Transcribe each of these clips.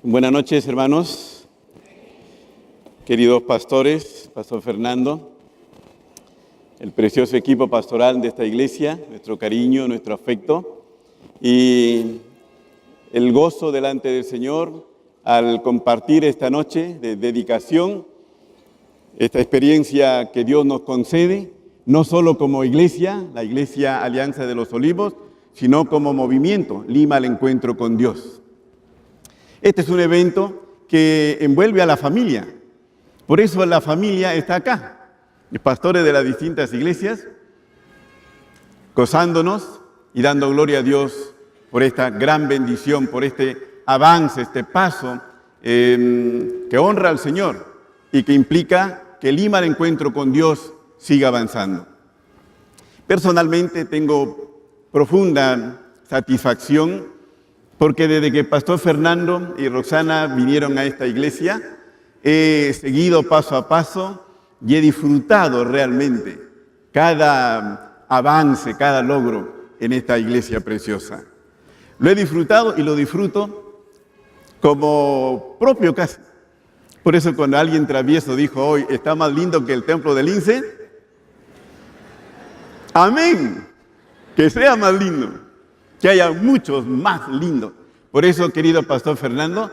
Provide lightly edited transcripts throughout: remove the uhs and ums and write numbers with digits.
Buenas noches, hermanos, queridos pastores, Pastor Fernando, el precioso equipo pastoral de esta iglesia, nuestro cariño, nuestro afecto y el gozo delante del Señor al compartir esta noche de dedicación, esta experiencia que Dios nos concede, no solo como iglesia, la Iglesia Alianza de los Olivos, sino como movimiento, Lima al encuentro con Dios. Este es un evento que envuelve a la familia. Por eso la familia está acá. Los pastores de las distintas iglesias, gozándonos y dando gloria a Dios por esta gran bendición, por este avance, este paso que honra al Señor y que implica que Lima al encuentro con Dios siga avanzando. Personalmente tengo profunda satisfacción porque desde que Pastor Fernando y Roxana vinieron a esta iglesia, he seguido paso a paso y he disfrutado realmente cada avance, cada logro en esta iglesia preciosa. Lo he disfrutado y lo disfruto como propio casi. Por eso cuando alguien travieso dijo hoy, está más lindo que el templo del Lince, amén, que sea más lindo. Que haya muchos más lindos. Por eso, querido Pastor Fernando,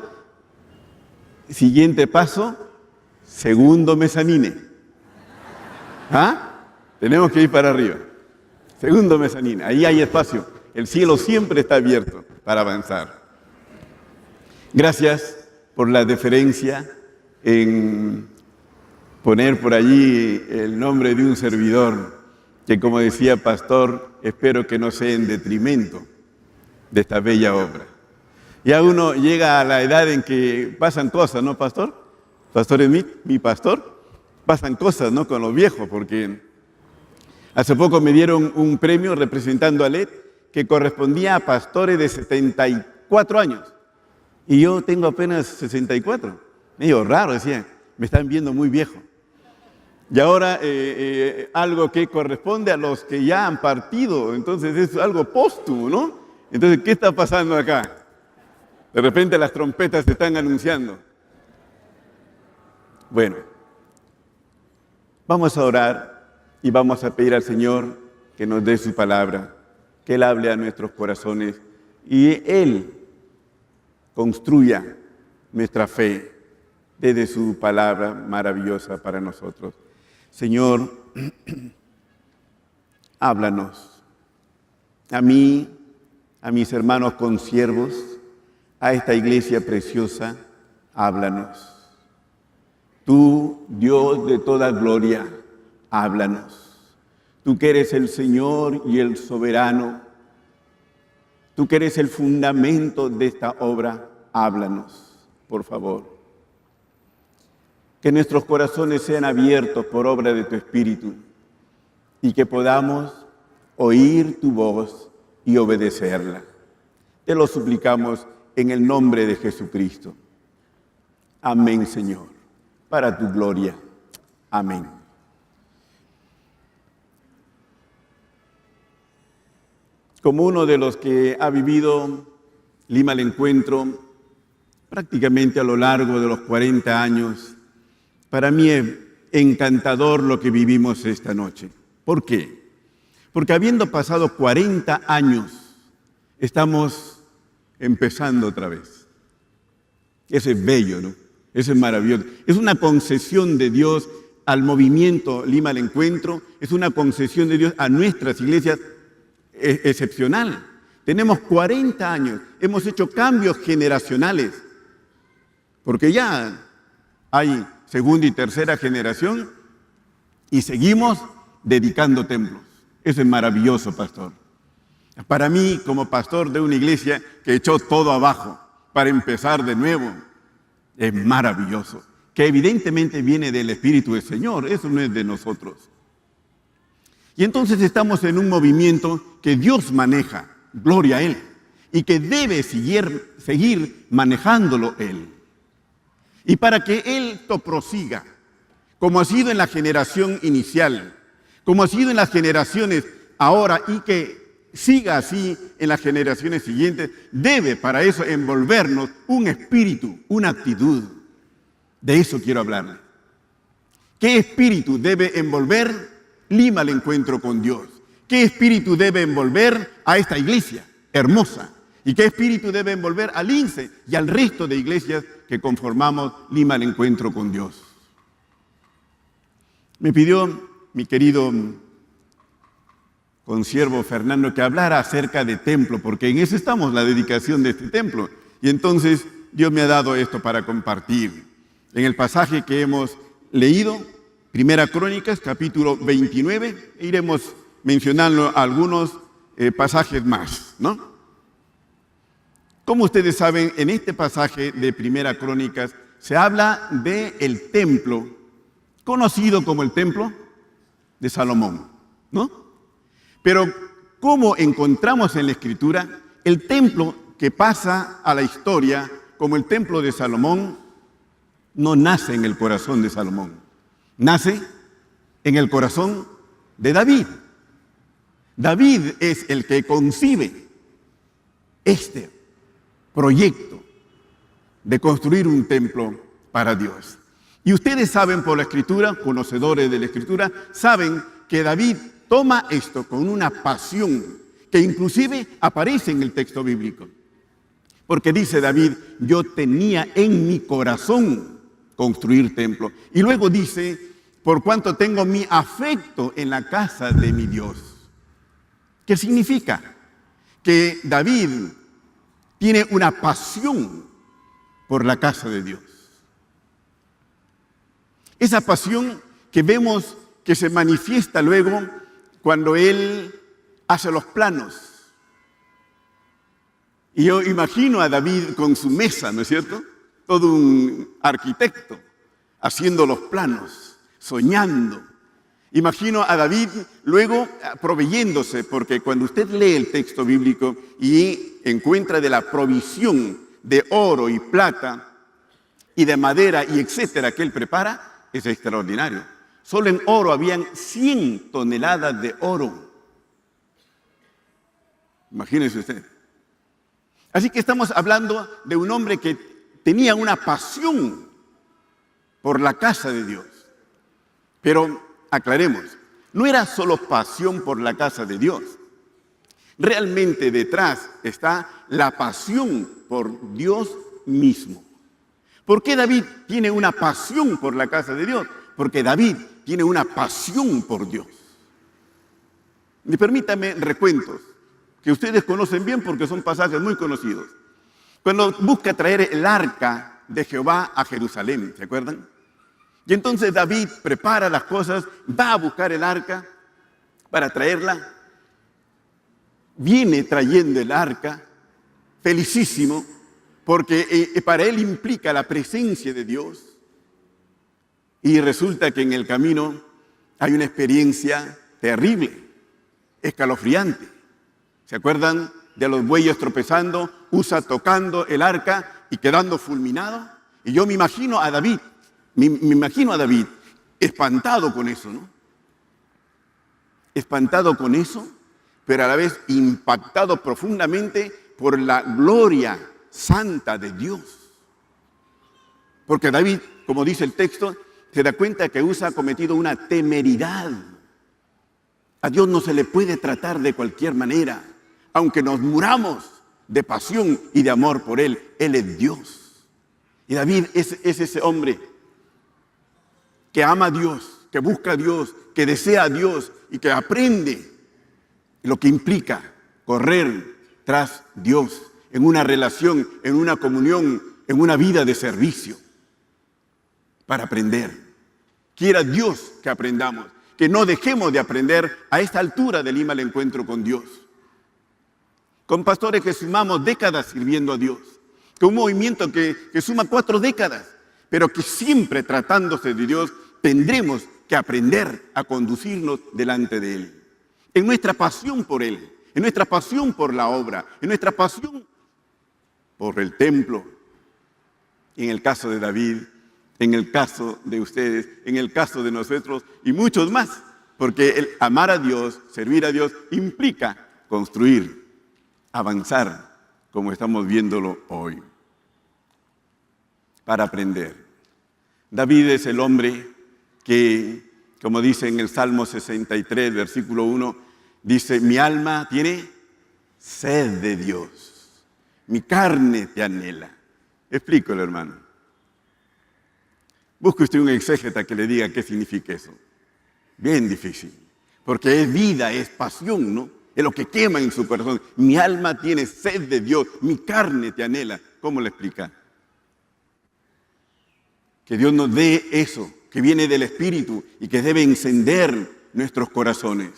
siguiente paso, segundo mezanine. ¿Ah? Tenemos que ir para arriba. Segundo mezanine, ahí hay espacio. El cielo siempre está abierto para avanzar. Gracias por la deferencia en poner por allí el nombre de un servidor, que como decía Pastor, espero que no sea en detrimento de esta bella obra. Ya uno llega a la edad en que pasan cosas, ¿no, Pastor? Pastor Smith, mi pastor, pasan cosas, ¿no?, con los viejos, porque hace poco me dieron un premio representando a LED que correspondía a pastores de 74 años. Y yo tengo apenas 64. Medio raro, decía, me están viendo muy viejo. Y ahora algo que corresponde a los que ya han partido, entonces es algo póstumo, ¿no? Entonces, ¿qué está pasando acá? De repente las trompetas se están anunciando. Bueno, vamos a orar y vamos a pedir al Señor que nos dé su palabra, que Él hable a nuestros corazones y Él construya nuestra fe desde su palabra maravillosa para nosotros. Señor, háblanos a mí, a mis hermanos consiervos, a esta iglesia preciosa, háblanos. Tú, Dios de toda gloria, háblanos. Tú que eres el Señor y el soberano, tú que eres el fundamento de esta obra, háblanos, por favor. Que nuestros corazones sean abiertos por obra de tu Espíritu y que podamos oír tu voz y obedecerla. Te lo suplicamos en el nombre de Jesucristo. Amén, Señor, para tu gloria. Amén. Como uno de los que ha vivido Lima al encuentro prácticamente a lo largo de los 40 años, para mí es encantador lo que vivimos esta noche. ¿Por qué? Porque habiendo pasado 40 años, estamos empezando otra vez. Eso es bello, ¿no? Eso es maravilloso. Es una concesión de Dios al movimiento Lima al encuentro, es una concesión de Dios a nuestras iglesias excepcional. Tenemos 40 años, hemos hecho cambios generacionales, porque ya hay segunda y tercera generación y seguimos dedicando templos. Eso es maravilloso, pastor. Para mí, como pastor de una iglesia que echó todo abajo para empezar de nuevo, es maravilloso. Que evidentemente viene del Espíritu del Señor, eso no es de nosotros. Y entonces estamos en un movimiento que Dios maneja, gloria a Él, y que debe seguir manejándolo Él. Y para que esto prosiga, como ha sido en la generación inicial, como ha sido en las generaciones ahora y que siga así en las generaciones siguientes, debe para eso envolvernos un espíritu, una actitud. De eso quiero hablarle. ¿Qué espíritu debe envolver Lima al encuentro con Dios? ¿Qué espíritu debe envolver a esta iglesia hermosa? ¿Y qué espíritu debe envolver al INSE y al resto de iglesias que conformamos Lima al encuentro con Dios? Me pidió mi querido consiervo Fernando que hablara acerca de templo, porque en eso estamos, la dedicación de este templo. Y entonces Dios me ha dado esto para compartir. En el pasaje que hemos leído, Primera Crónicas, capítulo 29, iremos mencionando algunos pasajes más, ¿no? Como ustedes saben, en este pasaje de Primera Crónicas se habla del templo, conocido como el templo de Salomón, ¿no? Pero como encontramos en la Escritura, el templo que pasa a la historia como el templo de Salomón no nace en el corazón de Salomón, nace en el corazón de David. David es el que concibe este proyecto de construir un templo para Dios. Y ustedes saben por la Escritura, conocedores de la Escritura, saben que David toma esto con una pasión que inclusive aparece en el texto bíblico. Porque dice David, yo tenía en mi corazón construir templo. Y luego dice, por cuanto tengo mi afecto en la casa de mi Dios. ¿Qué significa? Que David tiene una pasión por la casa de Dios. Esa pasión que vemos que se manifiesta luego cuando él hace los planos. Y yo imagino a David con su mesa, ¿no es cierto? Todo un arquitecto haciendo los planos, soñando. Imagino a David luego proveyéndose, porque cuando usted lee el texto bíblico y encuentra de la provisión de oro y plata y de madera y etcétera que él prepara, es extraordinario. Solo en oro habían 100 toneladas de oro. Imagínese usted. Así que estamos hablando de un hombre que tenía una pasión por la casa de Dios. Pero aclaremos, no era solo pasión por la casa de Dios. Realmente detrás está la pasión por Dios mismo. ¿Por qué David tiene una pasión por la casa de Dios? Porque David tiene una pasión por Dios. Y permítame recuentos que ustedes conocen bien porque son pasajes muy conocidos. Cuando busca traer el arca de Jehová a Jerusalén, ¿se acuerdan? Y entonces David prepara las cosas, va a buscar el arca para traerla. Viene trayendo el arca, felicísimo, porque para él implica la presencia de Dios. Y resulta que en el camino hay una experiencia terrible, escalofriante. ¿Se acuerdan de los bueyes tropezando, Usa tocando el arca y quedando fulminado? Y yo me imagino a David, espantado con eso, ¿no? Espantado con eso, pero a la vez impactado profundamente por la gloria santa de Dios. Porque David, como dice el texto, se da cuenta que Usa ha cometido una temeridad. A Dios no se le puede tratar de cualquier manera, aunque nos muramos de pasión y de amor por Él. Él es Dios. Y David es ese hombre que ama a Dios, que busca a Dios, que desea a Dios y que aprende lo que implica correr tras Dios en una relación, en una comunión, en una vida de servicio para aprender. Quiera Dios que aprendamos, que no dejemos de aprender a esta altura de Lima al encuentro con Dios. Con pastores que sumamos décadas sirviendo a Dios, con un movimiento que suma 4 décadas, pero que siempre tratándose de Dios tendremos que aprender a conducirnos delante de Él. En nuestra pasión por Él, en nuestra pasión por la obra, en nuestra pasión por el templo, en el caso de David, en el caso de ustedes, en el caso de nosotros y muchos más, porque el amar a Dios, servir a Dios, implica construir, avanzar, como estamos viéndolo hoy, para aprender. David es el hombre que, como dice en el Salmo 63, versículo 1, dice, mi alma tiene sed de Dios, mi carne te anhela. Explícalo, hermano. Busque usted un exégeta que le diga qué significa eso. Bien difícil, porque es vida, es pasión, ¿no? Es lo que quema en su corazón. Mi alma tiene sed de Dios, mi carne te anhela. ¿Cómo le explica? Que Dios nos dé eso, que viene del Espíritu y que debe encender nuestros corazones.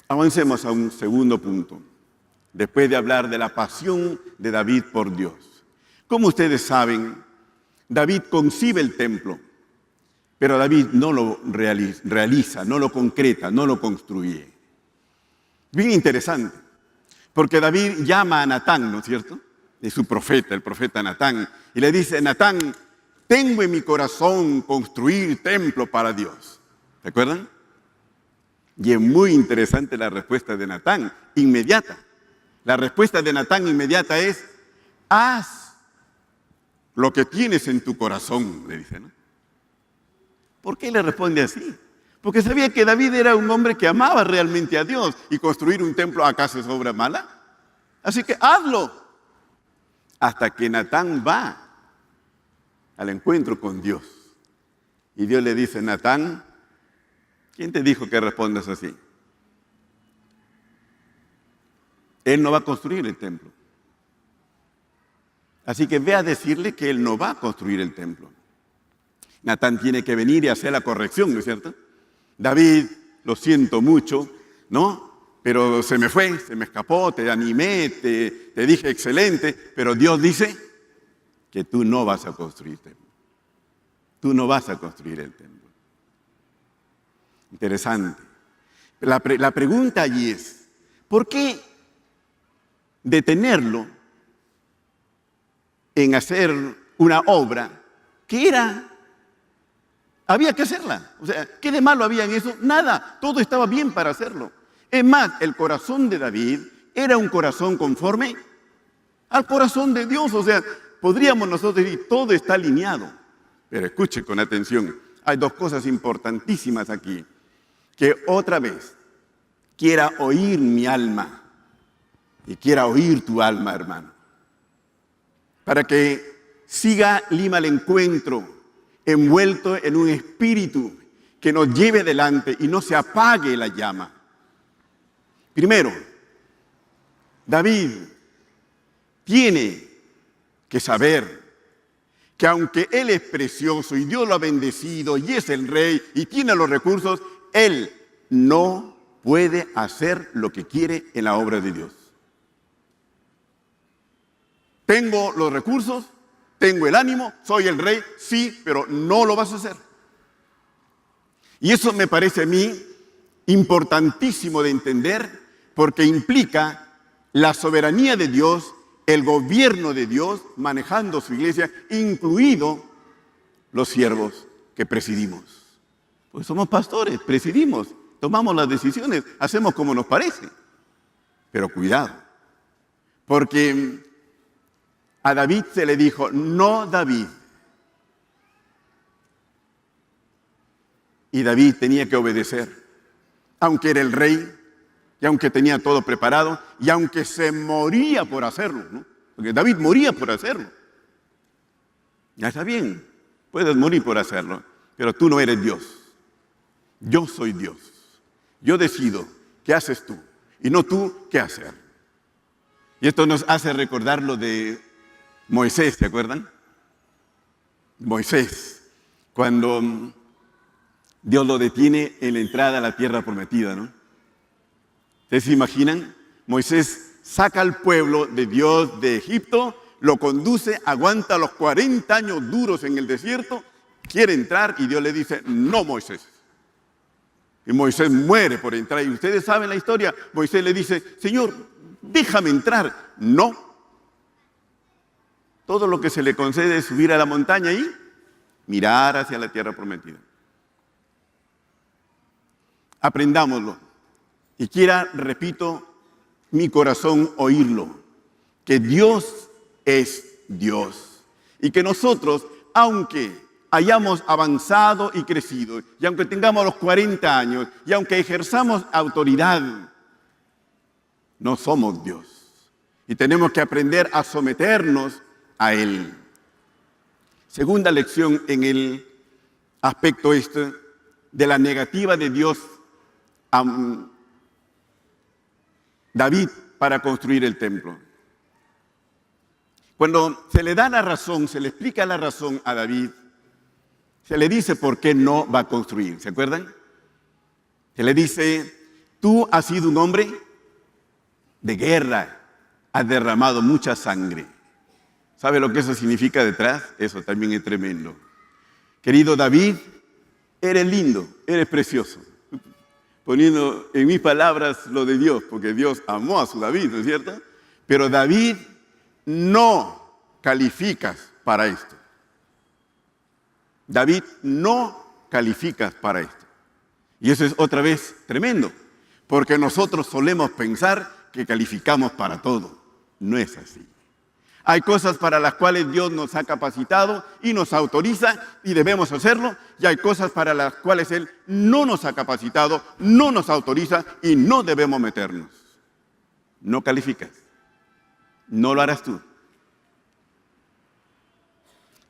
Avancemos a un segundo punto, después de hablar de la pasión de David por Dios. Como ustedes saben, David concibe el templo, pero David no lo realiza, no lo concreta, no lo construye. Bien interesante, porque David llama a Natán, ¿no es cierto? Es su profeta, el profeta Natán, y le dice, Natán, tengo en mi corazón construir templo para Dios. ¿Se acuerdan? Y es muy interesante la respuesta de Natán, inmediata. La respuesta de Natán inmediata es, haz lo que tienes en tu corazón, le dice, ¿no? ¿Por qué le responde así? Porque sabía que David era un hombre que amaba realmente a Dios, y construir un templo ¿acaso es obra mala? Así que hazlo. Hasta que Natán va al encuentro con Dios. Y Dios le dice, Natán, ¿quién te dijo que respondas así? Él no va a construir el templo. Así que ve a decirle que él no va a construir el templo. Natán tiene que venir y hacer la corrección, ¿no es cierto? David, lo siento mucho, ¿no? Pero se me fue, se me escapó, te animé, te dije excelente, pero Dios dice que tú no vas a construir templo. Tú no vas a construir el templo. Interesante. La pregunta allí es, ¿por qué detenerlo en hacer una obra que había que hacerla? O sea, ¿qué de malo había en eso? Nada, todo estaba bien para hacerlo. Es más, el corazón de David era un corazón conforme al corazón de Dios. O sea, podríamos nosotros decir, todo está alineado. Pero escuche con atención, hay dos cosas importantísimas aquí. Que otra vez quiera oír mi alma y quiera oír tu alma, hermano. Para que siga Lima al encuentro, envuelto en un espíritu que nos lleve adelante y no se apague la llama. Primero, David tiene que saber que aunque él es precioso y Dios lo ha bendecido y es el rey y tiene los recursos, él no puede hacer lo que quiere en la obra de Dios. Tengo los recursos, tengo el ánimo, soy el rey, sí, pero no lo vas a hacer. Y eso me parece a mí importantísimo de entender, porque implica la soberanía de Dios, el gobierno de Dios manejando su iglesia, incluido los siervos que presidimos. Pues somos pastores, presidimos, tomamos las decisiones, hacemos como nos parece. Pero cuidado, porque a David se le dijo, no David. Y David tenía que obedecer, aunque era el rey, y aunque tenía todo preparado, y aunque se moría por hacerlo, ¿no? Porque David moría por hacerlo. Ya está bien, puedes morir por hacerlo, pero tú no eres Dios. Yo soy Dios. Yo decido qué haces tú, y no tú qué hacer. Y esto nos hace recordar lo de Moisés, ¿se acuerdan? Moisés, cuando Dios lo detiene en la entrada a la tierra prometida, ¿no? ¿Ustedes se imaginan? Moisés saca al pueblo de Dios de Egipto, lo conduce, aguanta los 40 años duros en el desierto, quiere entrar y Dios le dice, no Moisés. Y Moisés muere por entrar. Y ustedes saben la historia, Moisés le dice, Señor, déjame entrar. No. Todo lo que se le concede es subir a la montaña y mirar hacia la tierra prometida. Aprendámoslo. y quiera, repito, mi corazón oírlo, que Dios es Dios y que nosotros, aunque hayamos avanzado y crecido, y aunque tengamos los 40 años, y aunque ejerzamos autoridad, no somos Dios. Y tenemos que aprender a someternos a Él. Segunda lección en el aspecto este de la negativa de Dios a David para construir el templo. Cuando se le da la razón, se le explica la razón a David, se le dice por qué no va a construir. ¿Se acuerdan? Se le dice, tú has sido un hombre de guerra, has derramado mucha sangre. ¿Sabe lo que eso significa detrás? Eso también es tremendo. Querido David, eres lindo, eres precioso. Poniendo en mis palabras lo de Dios, porque Dios amó a su David, ¿no es cierto? Pero David, no calificas para esto. David, no calificas para esto. Y eso es otra vez tremendo, porque nosotros solemos pensar que calificamos para todo. No es así. Hay cosas para las cuales Dios nos ha capacitado y nos autoriza y debemos hacerlo, y hay cosas para las cuales Él no nos ha capacitado, no nos autoriza y no debemos meternos. No calificas. No lo harás tú.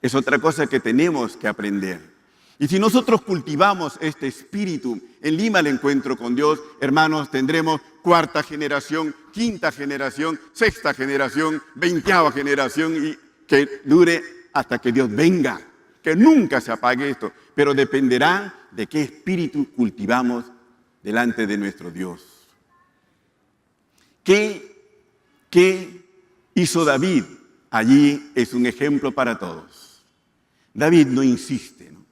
Es otra cosa que tenemos que aprender. Y si nosotros cultivamos este espíritu en Lima al encuentro con Dios, hermanos, tendremos 4ª generación, 5ª generación, 6ª generación, 20ª generación, y que dure hasta que Dios venga, que nunca se apague esto, pero dependerá de qué espíritu cultivamos delante de nuestro Dios. ¿Qué hizo David? Allí es un ejemplo para todos. David no insiste, ¿no?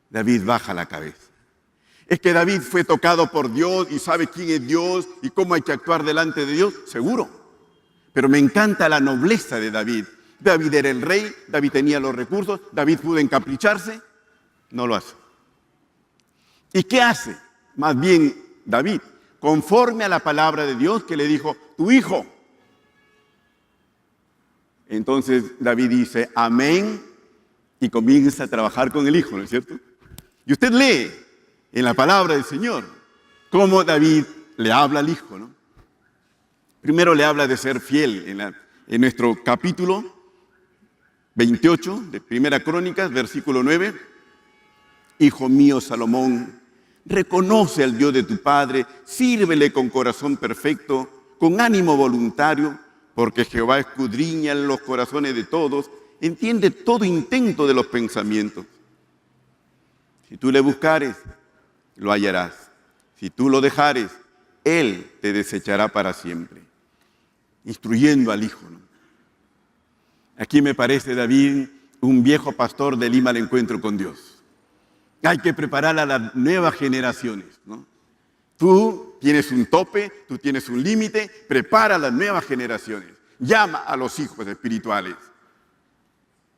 David baja la cabeza. ¿Es que David fue tocado por Dios y sabe quién es Dios y cómo hay que actuar delante de Dios? Seguro. Pero me encanta la nobleza de David. David era el rey, David tenía los recursos, David pudo encapricharse. No lo hace. ¿Y qué hace? Más bien David, conforme a la palabra de Dios que le dijo, tu hijo. Entonces David dice, amén, y comienza a trabajar con el hijo, ¿no es cierto? Y usted lee en la palabra del Señor cómo David le habla al hijo, ¿no? Primero le habla de ser fiel en nuestro capítulo 28 de Primera Crónicas, versículo 9. Hijo mío Salomón, reconoce al Dios de tu padre, sírvele con corazón perfecto, con ánimo voluntario, porque Jehová escudriña los corazones de todos, entiende todo intento de los pensamientos. Si tú le buscares, lo hallarás. Si tú lo dejares, Él te desechará para siempre. Instruyendo al hijo, ¿no? Aquí me parece David un viejo pastor de Lima al encuentro con Dios. Hay que preparar a las nuevas generaciones, ¿no? Tú tienes un tope, tú tienes un límite, prepara a las nuevas generaciones. Llama a los hijos espirituales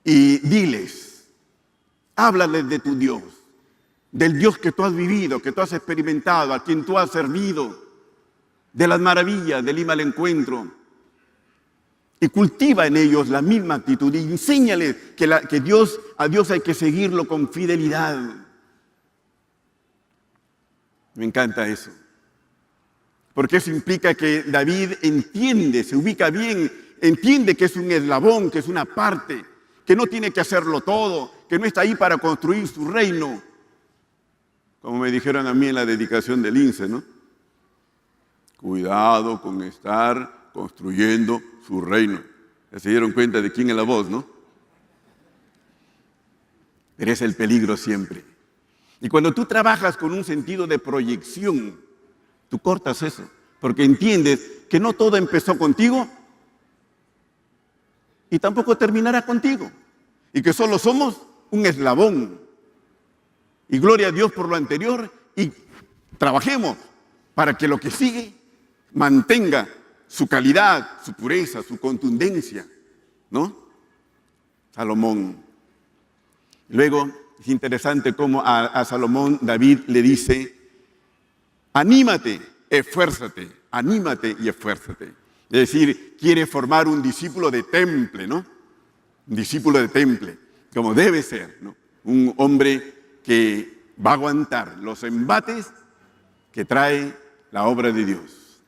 y diles, háblales de tu Dios, del Dios que tú has vivido, que tú has experimentado, a quien tú has servido, de las maravillas de Lima al encuentro. Y cultiva en ellos la misma actitud y enséñales que a Dios hay que seguirlo con fidelidad. Me encanta eso. Porque eso implica que David entiende, se ubica bien, entiende que es un eslabón, que es una parte, que no tiene que hacerlo todo, que no está ahí para construir su reino. Como me dijeron a mí en la dedicación del INSE, ¿no? Cuidado con estar construyendo su reino. Ya se dieron cuenta de quién es la voz, ¿no? Pero es el peligro siempre. Y cuando tú trabajas con un sentido de proyección, tú cortas eso, porque entiendes que no todo empezó contigo y tampoco terminará contigo, y que solo somos un eslabón. Y gloria a Dios por lo anterior, y trabajemos para que lo que sigue mantenga su calidad, su pureza, su contundencia, ¿no? Salomón. Luego es interesante cómo a Salomón David le dice, anímate esfuérzate, anímate y esfuérzate. Es decir, quiere formar un discípulo de temple, ¿no? Un discípulo de temple, como debe ser, ¿no? Un hombre que va a aguantar los embates que trae la obra de Dios.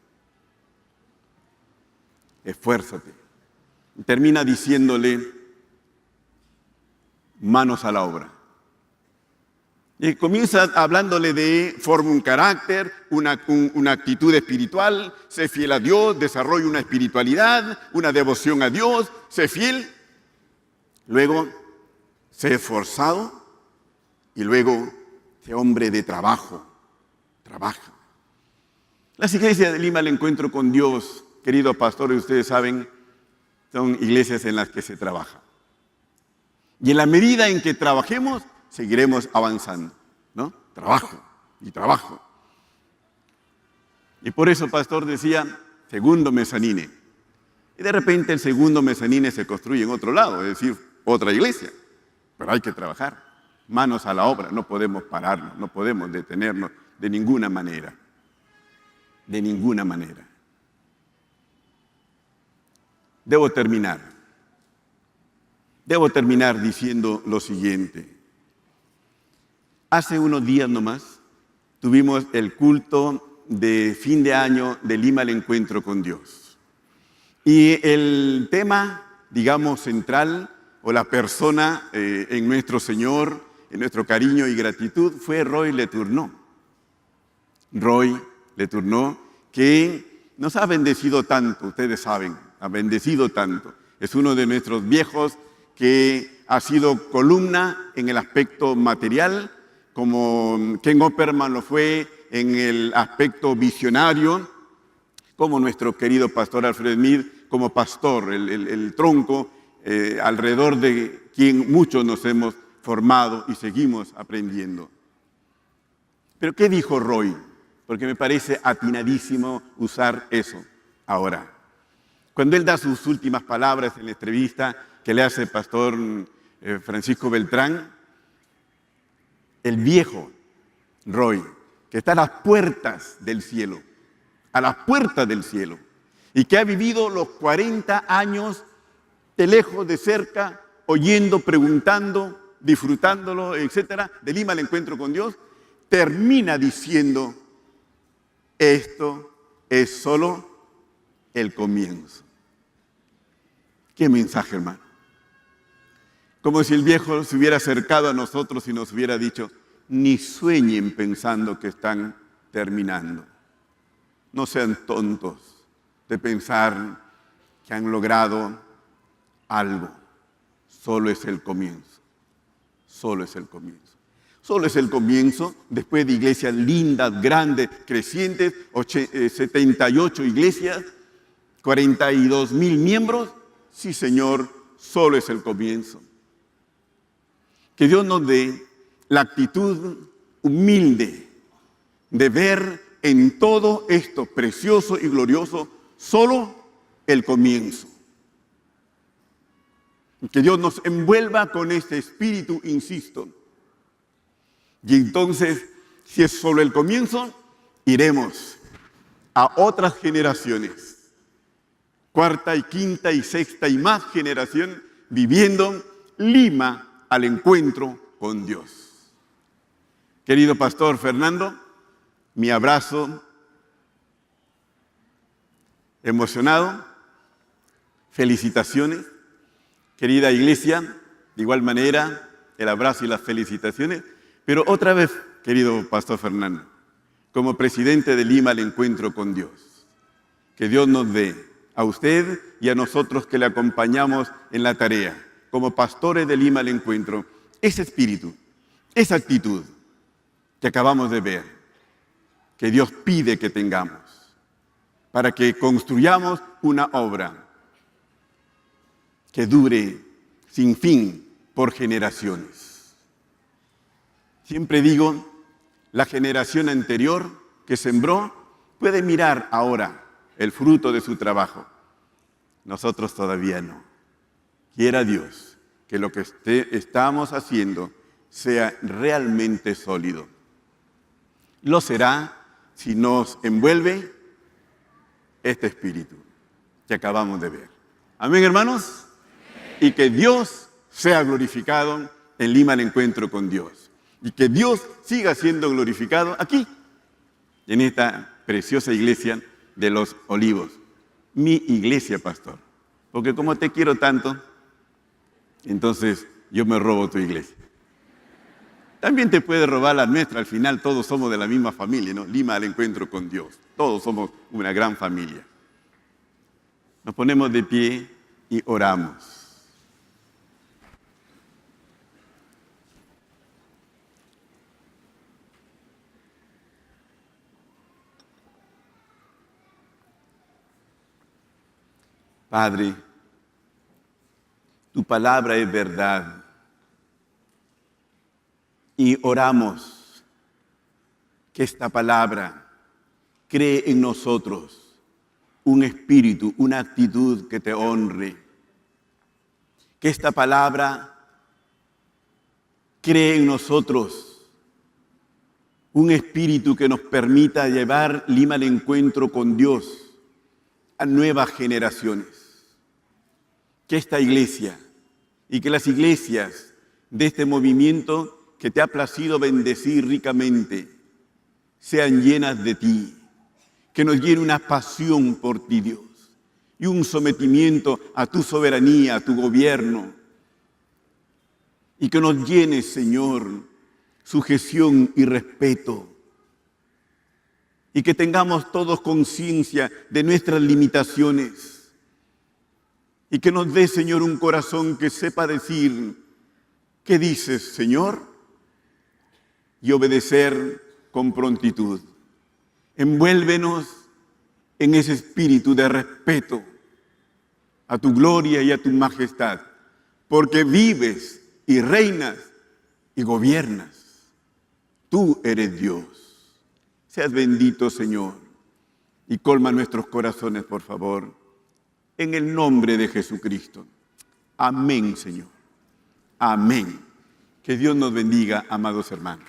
Esfuérzate. Termina diciéndole, manos a la obra. Y comienza hablándole de forma un carácter, una actitud espiritual, sé fiel a Dios, desarrolla una espiritualidad, una devoción a Dios, sé fiel. Luego, sé esforzado y luego, sé hombre de trabajo, trabaja. Las iglesias de Lima, el encuentro con Dios, queridos pastores, ustedes saben, son iglesias en las que se trabaja. Y en la medida en que trabajemos, seguiremos avanzando, ¿no? Trabajo y trabajo. Y por eso, pastor decía, segundo mezanine. Y de repente el segundo mezanine se construye en otro lado, es decir, otra iglesia. Pero hay que trabajar, manos a la obra, no podemos pararnos, no podemos detenernos de ninguna manera. De ninguna manera. Debo terminar diciendo lo siguiente. Hace unos días nomás tuvimos el culto de fin de año de Lima, el encuentro con Dios. Y el tema, digamos, central, o la persona en nuestro Señor, en nuestro cariño y gratitud, fue Roy Letourneau. Roy Letourneau, que nos ha bendecido tanto, ustedes saben, ha bendecido tanto. Es uno de nuestros viejos que ha sido columna en el aspecto material, como Ken Opperman lo fue en el aspecto visionario, como nuestro querido pastor Alfred Smith, como pastor, el tronco alrededor de quien muchos nos hemos formado y seguimos aprendiendo. Pero ¿qué dijo Roy? Porque me parece atinadísimo usar eso ahora. Cuando él da sus últimas palabras en la entrevista que le hace el pastor Francisco Beltrán, el viejo Roy, que está a las puertas del cielo, y que ha vivido los 40 años de lejos, de cerca, oyendo, preguntando, disfrutándolo, etcétera, de Lima al encuentro con Dios, termina diciendo, esto es solo el comienzo. ¿Qué mensaje, hermano? Como si el viejo se hubiera acercado a nosotros y nos hubiera dicho, ni sueñen pensando que están terminando. No sean tontos de pensar que han logrado algo. Solo es el comienzo. Solo es el comienzo. Solo es el comienzo, después de iglesias lindas, grandes, crecientes, 78 iglesias, 42,000 miembros. Sí, Señor, solo es el comienzo. Que Dios nos dé la actitud humilde de ver en todo esto precioso y glorioso solo el comienzo. Que Dios nos envuelva con este espíritu, insisto. Y entonces, si es solo el comienzo, iremos a otras generaciones, cuarta y quinta y sexta y más generación, viviendo Lima al encuentro con Dios. Querido pastor Fernando, mi abrazo emocionado, felicitaciones. Querida iglesia, de igual manera, el abrazo y las felicitaciones. Pero otra vez, querido pastor Fernando, como presidente de Lima al encuentro con Dios, que Dios nos dé a usted y a nosotros que le acompañamos en la tarea, como pastores de Lima al encuentro, ese espíritu, esa actitud que acabamos de ver, que Dios pide que tengamos, para que construyamos una obra que dure sin fin por generaciones. Siempre digo, la generación anterior que sembró puede mirar ahora el fruto de su trabajo. Nosotros todavía no. Quiera Dios que lo que estamos haciendo sea realmente sólido. Lo será si nos envuelve este espíritu que acabamos de ver. Amén, hermanos. Y que Dios sea glorificado en Lima al Encuentro con Dios. Y que Dios siga siendo glorificado aquí, en esta preciosa iglesia de los Olivos. Mi iglesia, pastor. Porque como te quiero tanto, entonces yo me robo tu iglesia. También te puede robar la nuestra. Al final todos somos de la misma familia, ¿no? Lima al Encuentro con Dios. Todos somos una gran familia. Nos ponemos de pie y oramos. Padre, tu palabra es verdad. Y oramos que esta palabra cree en nosotros un espíritu, una actitud que te honre. Que esta palabra cree en nosotros un espíritu que nos permita llevar Lima al encuentro con Dios a nuevas generaciones. Que esta iglesia y que las iglesias de este movimiento que te ha placido bendecir ricamente sean llenas de ti, que nos llene una pasión por ti, Dios, y un sometimiento a tu soberanía, a tu gobierno, y que nos llene, Señor, sujeción y respeto, y que tengamos todos conciencia de nuestras limitaciones, y que nos dé, Señor, un corazón que sepa decir, ¿qué dices, Señor? Y obedecer con prontitud. Envuélvenos en ese espíritu de respeto a tu gloria y a tu majestad, porque vives y reinas y gobiernas. Tú eres Dios. Seas bendito, Señor, y colma nuestros corazones, por favor, en el nombre de Jesucristo. Amén, Señor. Amén. Que Dios nos bendiga, amados hermanos.